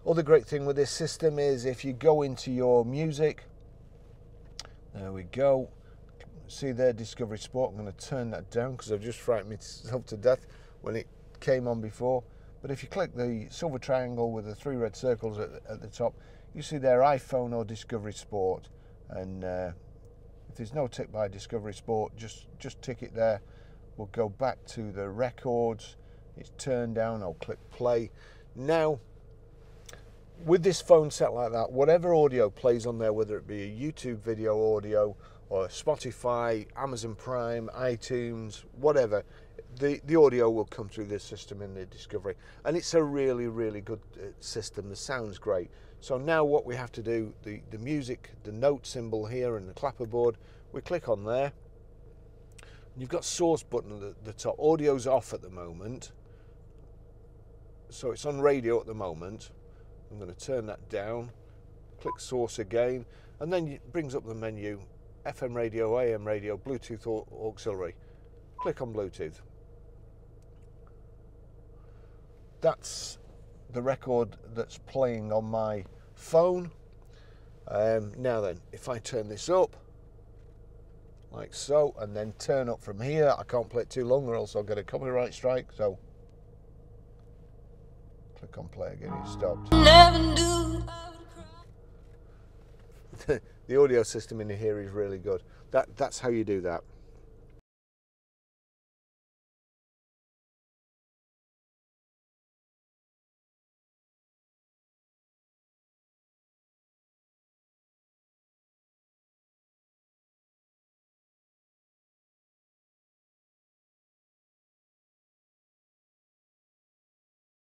Other great thing with this system is if you go into your music, there we go, see there, Discovery Sport. I'm going to turn that down because I've just frightened myself to death when it came on before. But if you click the silver triangle with the 3 red circles at the top, you see there iPhone or Discovery Sport. And if there's no tick by Discovery Sport, just tick it there. We'll go back to the records. It's turned down. I'll click play. Now, with this phone set like that, whatever audio plays on there, whether it be a YouTube video audio or Spotify, Amazon Prime, iTunes, whatever, the audio will come through this system in the Discovery. And it's a really, really good system. The sound's great. So now what we have to do, the music, the note symbol here and the clapperboard, we click on there. You've got source button at the top. Audio's off at the moment, so it's on radio at the moment. I'm going to turn that down, click source again, and then it brings up the menu, FM radio, AM radio, Bluetooth auxiliary. Click on Bluetooth. That's the record that's playing on my phone. Now then, if I turn this up, like so, and then turn up from here, I can't play it too long or else I'll get a copyright strike, so click on play again, it stopped. The audio system in here is really good. That's how you do that.